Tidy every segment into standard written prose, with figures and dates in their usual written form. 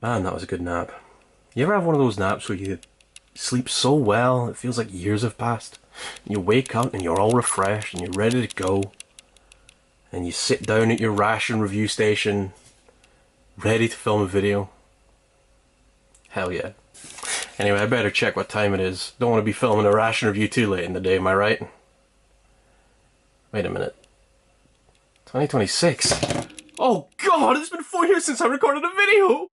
Man, that was a good nap. You ever have one of those naps where you sleep so well, it feels like years have passed? And you wake up and you're all refreshed and you're ready to go. And you sit down at your ration review station, ready to film a video. Hell yeah. Anyway, I better check what time it is. Don't want to be filming a ration review too late in the day, am I right? Wait a minute. 2026. Oh god, it's been 4 years since I recorded a video!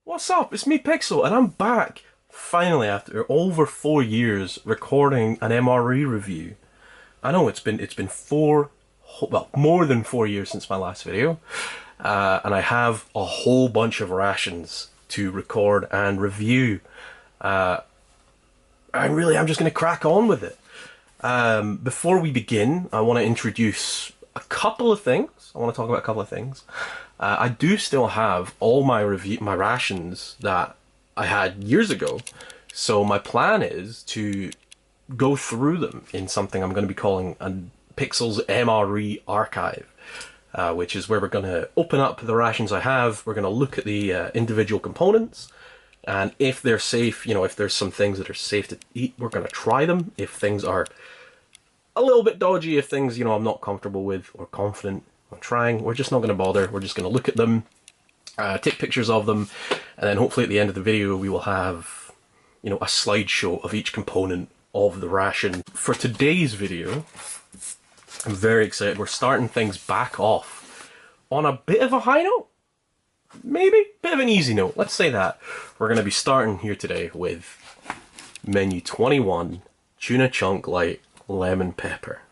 What's up? It's me, Pixel, and I'm back, finally, after over 4 years, recording an MRE review. I know it's been more than 4 years since my last video, and I have a whole bunch of rations to record and review. I'm just going to crack on with it. Before we begin, I want to introduce a couple of things. I want to talk about a couple of things. I do still have all my rations that I had years ago, so my plan is to go through them in something I'm going to be calling a Pixel's MRE archive, which is where we're going to open up the rations I have. We're going to look at the individual components, and if they're safe, if there's some things that are safe to eat, we're going to try them. If things are a little bit dodgy, if things, I'm not comfortable with or confident on trying, we're just not going to bother. We're just going to look at them, take pictures of them, and then hopefully at the end of the video we will have, a slideshow of each component of the ration. For today's video, I'm very excited. We're starting things back off on a bit of a high note. Maybe? Bit of an easy note. Let's say that. We're going to be starting here today with menu 21, tuna chunk light, lemon pepper.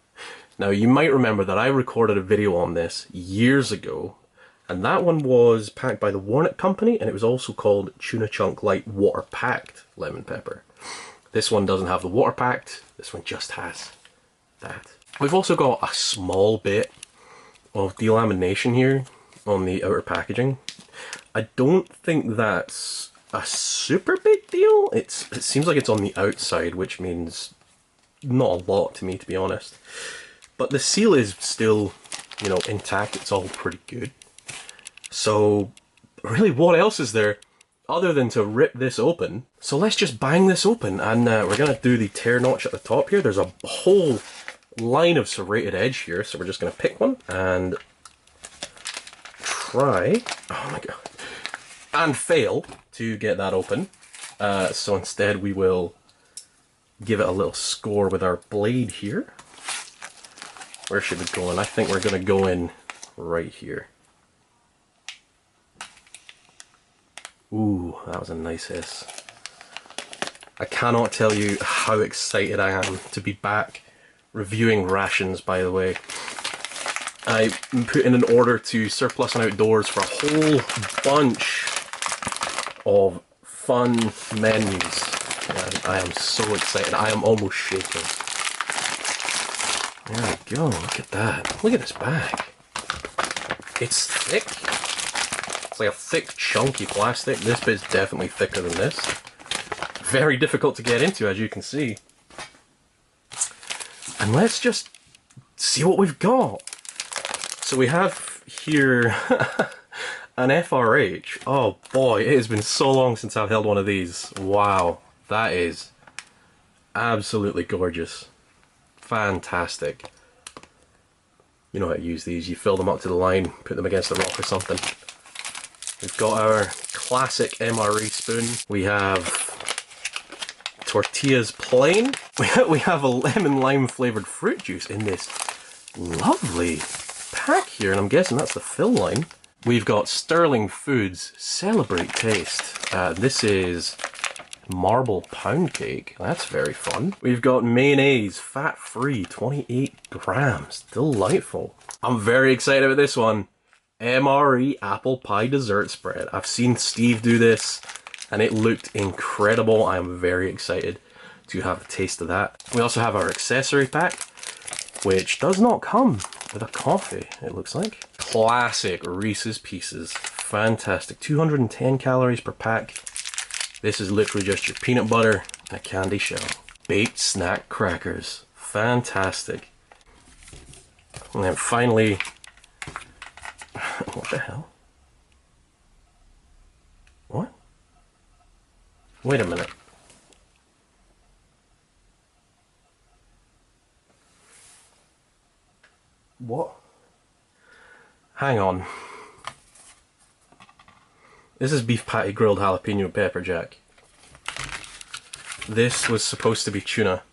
Now you might remember that I recorded a video on this years ago, and that one was packed by the Warnock Company, and it was also called Tuna Chunk Light Water Packed Lemon Pepper. This one doesn't have the water packed, this one just has that. We've also got a small bit of delamination here on the outer packaging. I don't think that's a super big deal. It seems like it's on the outside, which means not a lot to me, to be honest. But the seal is still, intact. It's all pretty good. So, really, what else is there other than to rip this open? So let's just bang this open, and we're going to do the tear notch at the top here. There's a whole line of serrated edge here, so we're just going to pick one and try, oh my god, and fail to get that open. So instead we will give it a little score with our blade here. Where should we go in? I think we're going to go in right here. Ooh, that was a nice hiss. I cannot tell you how excited I am to be back reviewing rations, by the way. I put in an order to Surplus and Outdoors for a whole bunch of fun menus. And I am so excited. I am almost shaking. There we go. Look at that. Look at this bag. It's thick. It's like a thick, chunky plastic. This bit's definitely thicker than this. Very difficult to get into, as you can see. And let's just see what we've got. So we have here an FRH. Oh boy, it has been so long since I've held one of these. Wow, that is absolutely gorgeous. Fantastic. You know how to use these. You fill them up to the line, put them against a rock or something. We've got our classic MRE spoon. We have tortillas plain. We have a lemon lime flavored fruit juice in this lovely pack here, and I'm guessing that's the fill line. We've got Sterling Foods Celebrate Taste. This is marble pound cake. That's very fun. We've got mayonnaise, fat-free, 28 grams. Delightful. I'm very excited about this one. MRE apple pie dessert spread. I've seen Steve do this, and it looked incredible. I am very excited to have a taste of that. We also have our accessory pack, which does not come with a coffee, it looks like. Classic Reese's Pieces. Fantastic. 210 calories per pack. This is literally just your peanut butter and a candy shell. Baked snack crackers. Fantastic. And then finally, what the hell? Wait a minute. What? Hang on. This is beef patty grilled jalapeno pepper jack. This was supposed to be tuna.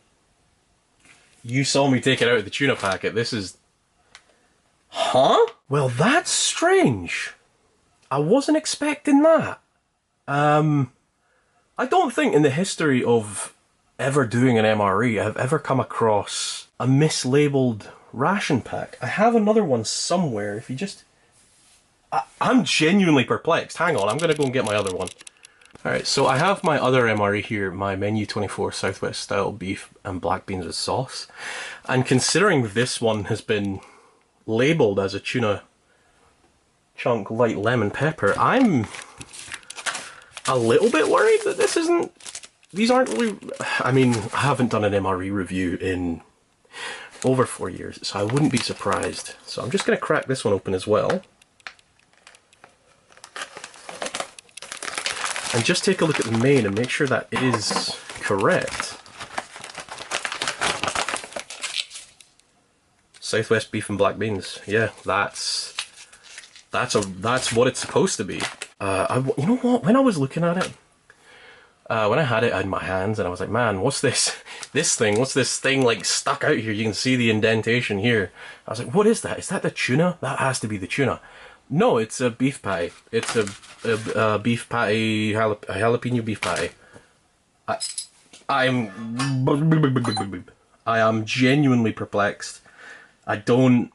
You saw me take it out of the tuna packet. This is... Huh? Well, that's strange. I wasn't expecting that. I don't think in the history of ever doing an MRE I've ever come across a mislabeled ration pack. I have another one somewhere. If you just... I'm genuinely perplexed. Hang on, I'm going to go and get my other one. Alright, so I have my other MRE here, my Menu 24 Southwest style beef and black beans with sauce. And considering this one has been labelled as a tuna chunk light lemon pepper, I'm a little bit worried that this isn't... These aren't really... I mean, I haven't done an MRE review in over 4 years, so I wouldn't be surprised. So I'm just going to crack this one open as well. And just take a look at the main and make sure that it is correct. Southwest beef and black beans. Yeah, that's what it's supposed to be. You know what? When I was looking at it, when I had it in my hands, and I was like, man, what's this? What's this thing like stuck out here? You can see the indentation here. I was like, what is that? Is that the tuna? That has to be the tuna. No, it's a beef patty. It's a beef patty, a jalapeno beef patty. I am genuinely perplexed. I don't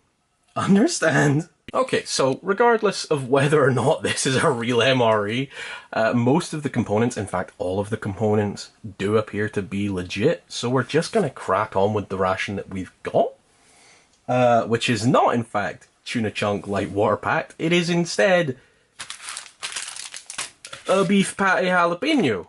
understand. Okay, so regardless of whether or not this is a real MRE, most of the components, in fact all of the components, do appear to be legit. So we're just going to crack on with the ration that we've got, which is not in fact tuna chunk light water packed. It is instead a beef patty jalapeno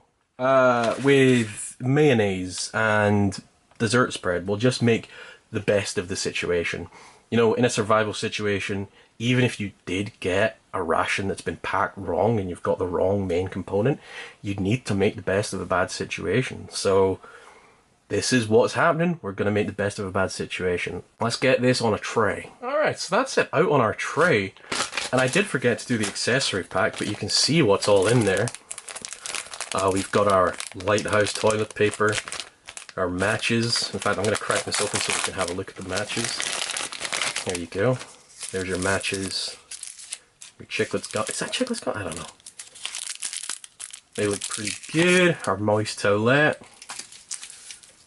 with mayonnaise and dessert spread. We'll just make the best of the situation. You know, in a survival situation, even if you did get a ration that's been packed wrong and you've got the wrong main component, you need to make the best of a bad situation. So this is what's happening. We're going to make the best of a bad situation. Let's get this on a tray. Alright, so that's it out on our tray. And I did forget to do the accessory pack, but you can see what's all in there. We've got our Lighthouse toilet paper, our matches. In fact, I'm going to crack this open so we can have a look at the matches. There you go. There's your matches. Your chiclet's got... Is that chiclet's got? I don't know. They look pretty good. Our moist towelette. A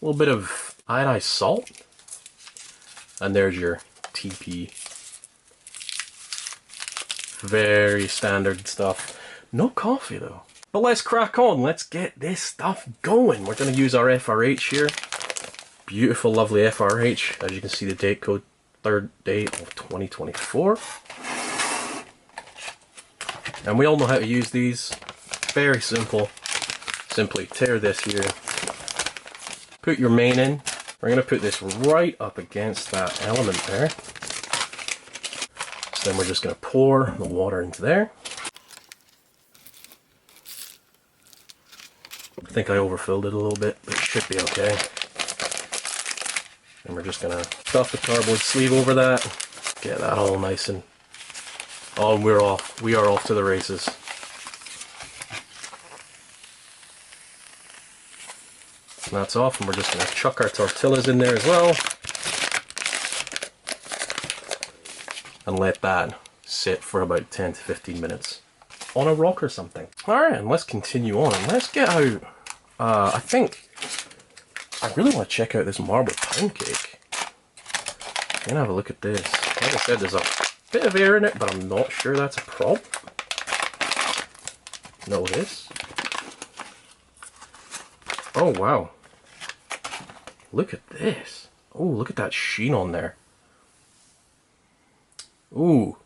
little bit of iodized salt. And there's your TP. Very standard stuff. No coffee though. But let's crack on. Let's get this stuff going. We're going to use our FRH here. Beautiful, lovely FRH. As you can see, the date code, 3rd date of 2024. And we all know how to use these. Very simple. Simply tear this here. Put your main in. We're going to put this right up against that element there. So then we're just going to pour the water into there. I think I overfilled it a little bit, but it should be okay. And we're just going to stuff the cardboard sleeve over that. Get that all nice and... Oh, and we're off. We are off to the races. And that's off, and we're just going to chuck our tortillas in there as well. And let that sit for about 10 to 15 minutes on a rock or something. Alright, and let's continue on, and let's get out, I think, I really want to check out this marble pound cake. I'm going to have a look at this. Like I said, there's a bit of air in it, but I'm not sure that's a problem. No, it is. Oh, wow. Look at this. Oh, look at that sheen on there. Ooh.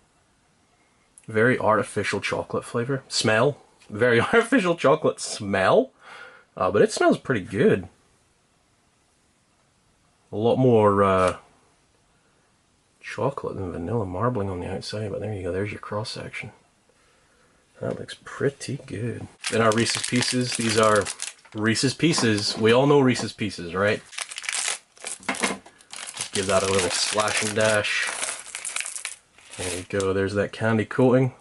Very artificial chocolate flavor. Smell. Very artificial chocolate smell. But it smells pretty good. A lot more chocolate than vanilla marbling on the outside, but there you go. There's your cross section. That looks pretty good. Then our Reese's Pieces. These are Reese's Pieces. We all know Reese's Pieces, right? Just give that a little slash and dash. There you go, there's that candy coating.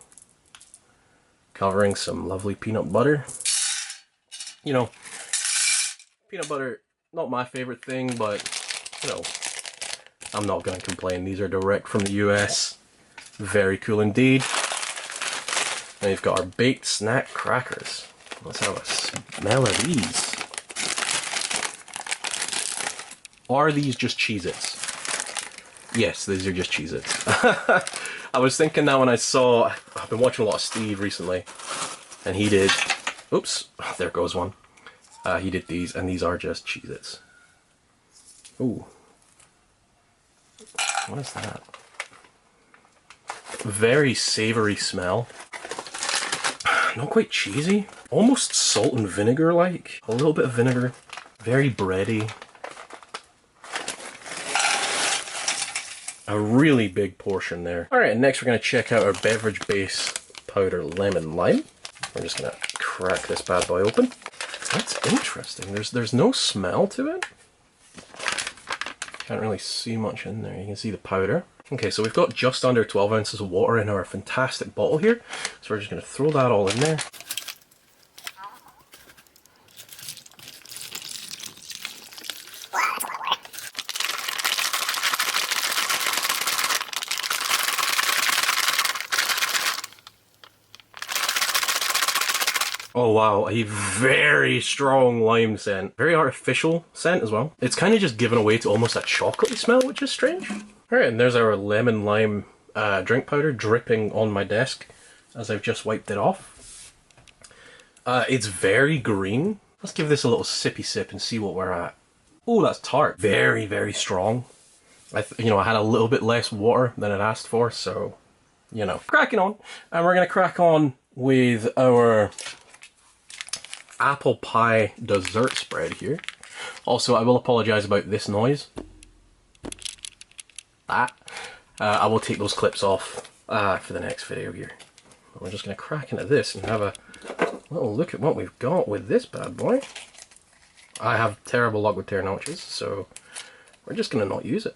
Covering some lovely peanut butter. You know, peanut butter, not my favorite thing, but, you know, I'm not going to complain. These are direct from the US. Very cool indeed. And we've got our baked snack crackers. Let's have a smell of these. Are these just Cheez-Its? Yes, these are just Cheez-Its. I was thinking that when I saw... I've been watching a lot of Steve recently. And he did... Oops, there goes one. He did these, and these are just Cheez-Its. Ooh. What is that? Very savoury smell. Not quite cheesy. Almost salt and vinegar like. A little bit of vinegar. Very bready. A really big portion there. Alright, and next we're going to check out our beverage base powder lemon lime. We're just going to crack this bad boy open. That's interesting. There's no smell to it. Can't really see much in there. You can see the powder. Okay, so we've got just under 12 ounces of water in our fantastic bottle here. So we're just going to throw that all in there. Oh wow, a very strong lime scent. Very artificial scent as well. It's kind of just given away to almost a chocolatey smell, which is strange. Alright, and there's our lemon lime drink powder dripping on my desk as I've just wiped it off. It's very green. Let's give this a little sippy sip and see what we're at. Oh, that's tart. Very, very strong. I had a little bit less water than I'd asked for, so, you know. Cracking on. And we're going to crack on with our apple pie dessert spread here. Also, I will apologise about this noise. I will take those clips off for the next video here. We're just going to crack into this and have a little look at what we've got with this bad boy. I have terrible luck with tear notches, so we're just going to not use it.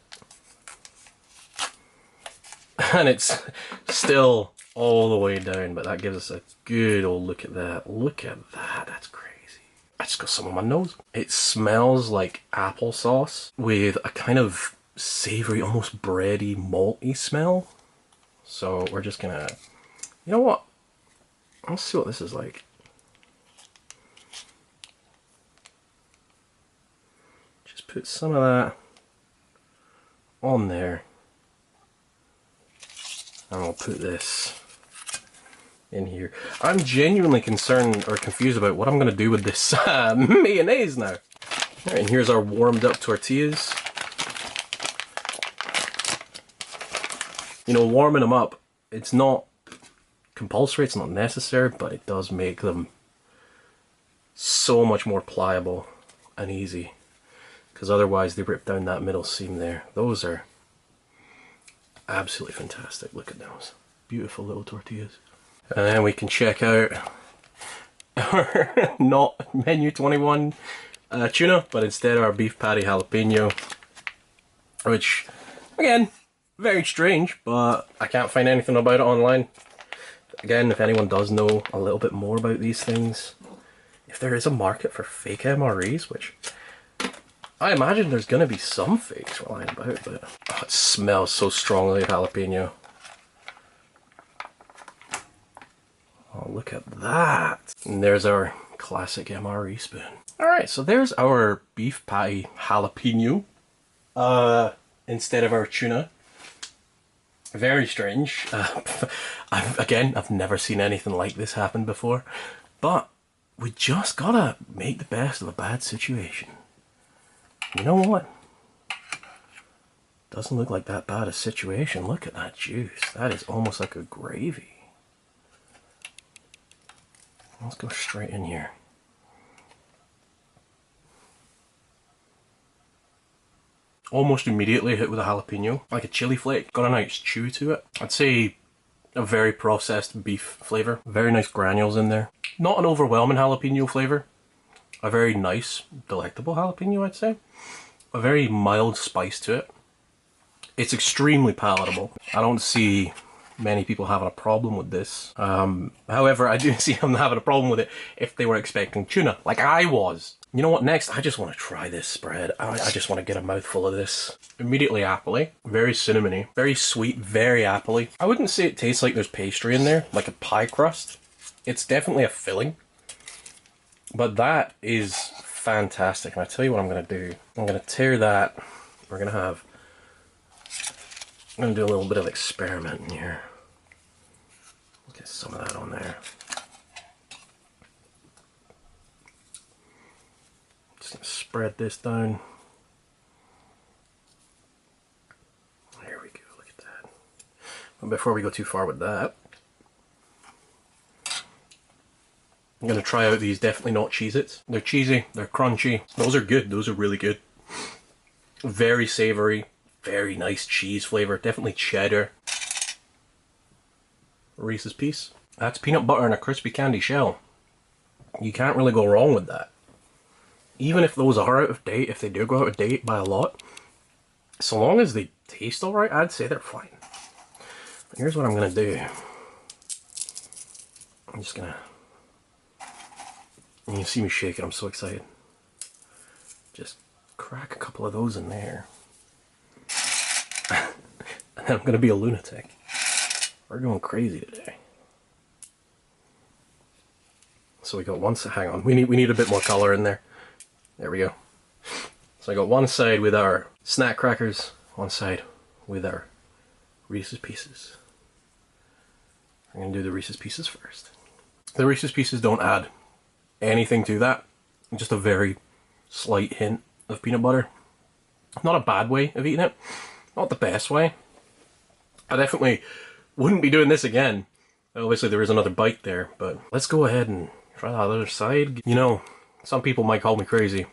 And it's still all the way down, but that gives us a good old look at that. Look at that, that's crazy. I just got some on my nose. It smells like applesauce with a kind of savoury, almost bready, malty smell. So we're just gonna, you know what? Let's see what this is like. Just put some of that on there. And I'll put this in here. I'm genuinely concerned or confused about what I'm going to do with this mayonnaise now. Alright, and here's our warmed up tortillas. You know, warming them up, it's not compulsory, it's not necessary, but it does make them so much more pliable and easy. Because otherwise they rip down that middle seam there. Those are absolutely fantastic. Look at those. Beautiful little tortillas. And then we can check out our not menu 21 tuna, but instead our beef patty jalapeno. Which, again, very strange, but I can't find anything about it online. Again, if anyone does know a little bit more about these things, if there is a market for fake MREs, which I imagine there's going to be some fakes lying about, but oh, it smells so strongly of jalapeno. Oh, look at that. And there's our classic MRE spoon. Alright, so there's our beef patty jalapeno instead of our tuna. Very strange. I've never seen anything like this happen before, but we just gotta make the best of a bad situation. You know what? Doesn't look like that bad a situation. Look at that juice. That is almost like a gravy. Let's go straight in here. Almost immediately hit with a jalapeno, like a chili flake. Got a nice chew to it. I'd say a very processed beef flavour. Very nice granules in there. Not an overwhelming jalapeno flavour. a very nice, delectable jalapeno, I'd say. A very mild spice to it. It's extremely palatable. I don't see many people having a problem with this. However, I do see them having a problem with it if they were expecting tuna, like I was. You know what, next, I just want to try this spread. I just want to get a mouthful of this. Immediately appley, very cinnamony, very sweet, very appley. I wouldn't say it tastes like there's pastry in there, like a pie crust. It's definitely a filling. But that is fantastic, and I tell you what I'm going to do. I'm going to tear that. I'm going to do a little bit of experimenting here. Get some of that on there. Just going to spread this down. There we go, look at that. But before we go too far with that, I'm going to try out these Definitely Not Cheez-Its. They're cheesy, they're crunchy. Those are good, those are really good. Very savory, very nice cheese flavor, definitely cheddar. Reese's Piece. That's peanut butter in a crispy candy shell. You can't really go wrong with that. Even if those are out of date, if they do go out of date by a lot, so long as they taste alright, I'd say they're fine. But here's what I'm going to do. I'm just going to... You can see me shaking, I'm so excited. Just crack a couple of those in there. And then I'm going to be a lunatic. We're going crazy today. So we got one side, hang on, we need a bit more color in there. There we go. So I got one side with our snack crackers, one side with our Reese's Pieces. I'm going to do the Reese's Pieces first. The Reese's Pieces don't add anything to that, just a very slight hint of peanut butter. Not a bad way of eating it, not the best way. I definitely wouldn't be doing this again. Obviously there is another bite there, but let's go ahead and try that other side. You know, some people might call me crazy.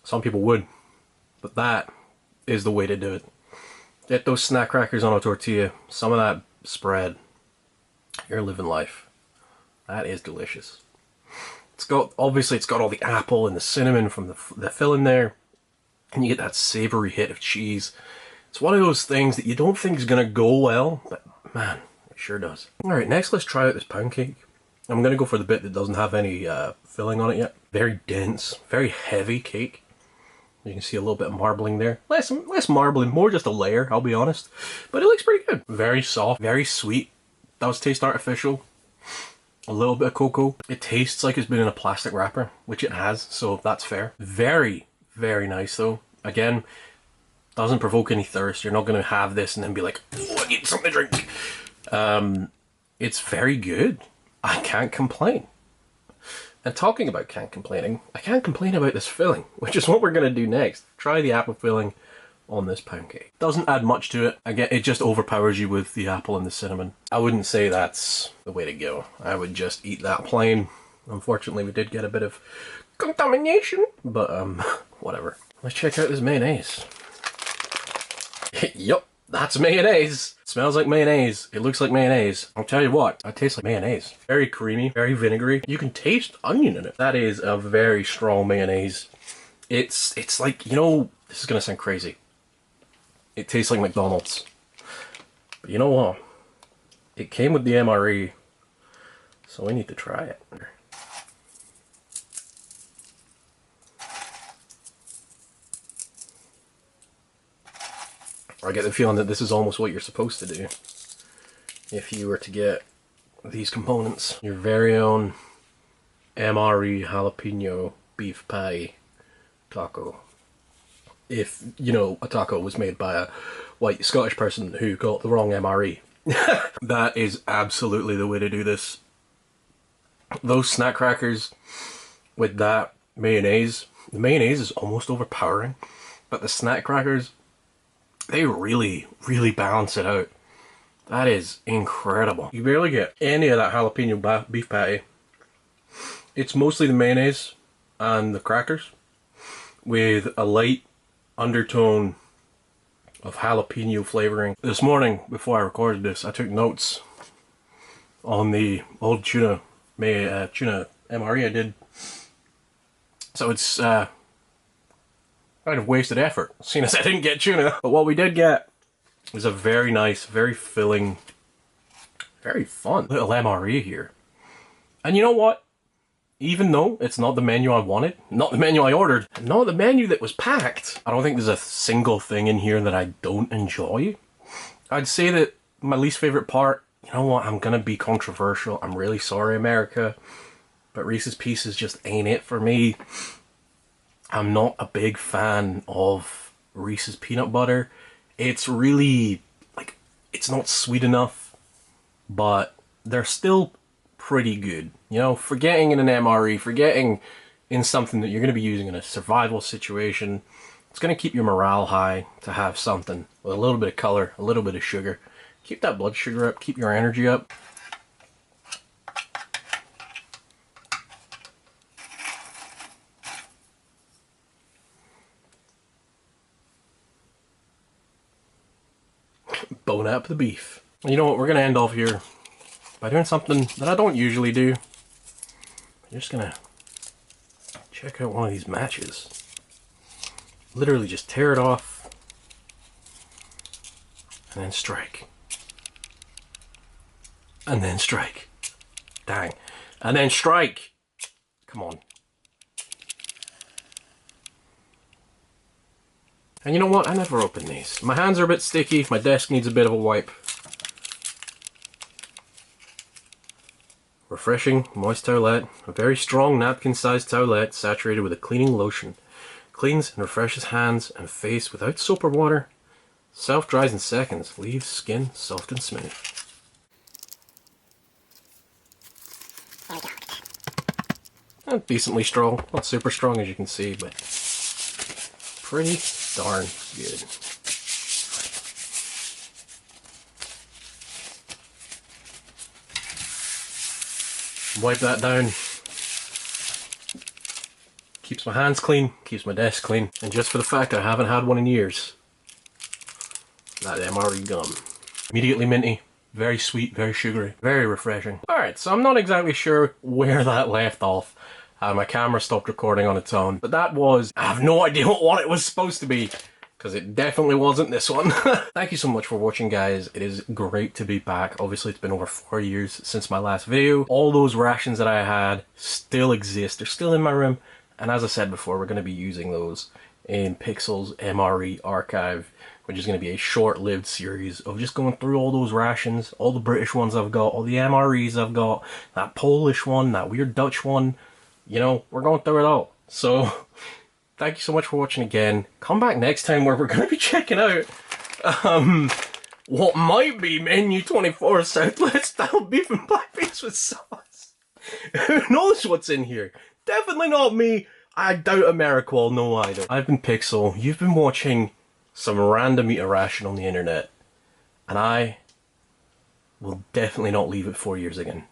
Some people would, but that is the way to do it. Get those snack crackers on a tortilla, some of that spread. You're living life. That is delicious. It's got, obviously it's got all the apple and the cinnamon from the filling there, and you get that savory hit of cheese. It's one of those things that you don't think is going to go well, but man, it sure does. Alright, next let's try out this pound cake. I'm going to go for the bit that doesn't have any filling on it yet. Very dense, very heavy cake. You can see a little bit of marbling there. Less marbling, more just a layer, I'll be honest. But it looks pretty good. Very soft, very sweet. Does taste artificial. A little bit of cocoa. It tastes like it's been in a plastic wrapper, which it has, so that's fair. Very, very nice though. Again, doesn't provoke any thirst. You're not going to have this and then be like, oh, I need something to drink. It's very good. I can't complain. And talking about can't complaining, I can't complain about this filling, which is what we're going to do next. Try the apple filling on this pound cake. Doesn't add much to it. Again, it just overpowers you with the apple and the cinnamon. I wouldn't say that's the way to go. I would just eat that plain. Unfortunately, we did get a bit of contamination, but whatever. Let's check out this mayonnaise. Yup, that's mayonnaise. It smells like mayonnaise. It looks like mayonnaise. I'll tell you what, it tastes like mayonnaise. Very creamy, very vinegary. You can taste onion in it. That is a very strong mayonnaise. It's like, you know, this is gonna sound crazy. It tastes like McDonald's. But you know what? It came with the MRE, so we need to try it. I get the feeling that this is almost what you're supposed to do if you were to get these components. Your very own MRE jalapeno beef patty taco. If, you know, a taco was made by a white Scottish person who got the wrong MRE. That is absolutely the way to do this. Those snack crackers with that mayonnaise, the mayonnaise is almost overpowering, but the snack crackers, they really, really balance it out. That is incredible. You barely get any of that jalapeno beef patty. It's mostly the mayonnaise and the crackers with a light undertone of jalapeno flavoring. This morning, before I recorded this, I took notes on the old tuna MRE I did So it's kind of wasted effort, seeing as I didn't get tuna. But what we did get was a very nice, very filling, very fun little MRE here. And you know what? Even though it's not the menu I wanted, not the menu I ordered, not the menu that was packed, I don't think there's a single thing in here that I don't enjoy. I'd say that my least favorite part, you know what, I'm gonna be controversial, I'm really sorry America, but Reese's Pieces just ain't it for me. I'm not a big fan of Reese's peanut butter. It's really, like, it's not sweet enough, but they're still pretty good. You know, forgetting in an MRE, forgetting in something that you're going to be using in a survival situation, it's going to keep your morale high to have something with a little bit of color, a little bit of sugar. Keep that blood sugar up, keep your energy up. Bone up the beef. You know what, we're going to end off here by doing something that I don't usually do. I'm just going to check out one of these matches. Literally just tear it off and then strike. And then strike. Dang. And then strike. Come on. And you know what? I never open these. My hands are a bit sticky. My desk needs a bit of a wipe. Refreshing, moist towelette. A very strong napkin-sized towelette saturated with a cleaning lotion. Cleans and refreshes hands and face without soap or water. Self-dries in seconds. Leaves skin soft and smooth. And decently strong. Not super strong as you can see, but pretty darn good. Wipe that down. Keeps my hands clean, keeps my desk clean, and just for the fact I haven't had one in years, that MRE gum. Immediately minty, very sweet, very sugary, very refreshing. Alright, so I'm not exactly sure where that left off. My camera stopped recording on its own, but that was, I have no idea what it was supposed to be, because it definitely wasn't this one. Thank you so much for watching, guys. It is great to be back. Obviously, it's been over 4 years since my last video. All those rations that I had still exist. They're still in my room. And as I said before, we're going to be using those in Pixel's MRE archive, which is going to be a short-lived series of just going through all those rations, all the British ones I've got, all the MREs I've got, that Polish one, that weird Dutch one. You know, we're going through it all. So, thank you so much for watching again. Come back next time where we're going to be checking out what might be Menu 24 Southwest style beef and black beans with sauce. Who knows what's in here? Definitely not me. I doubt America will know either. I've been Pixel. You've been watching some random eater ration on the internet. And I will definitely not leave it 4 years again.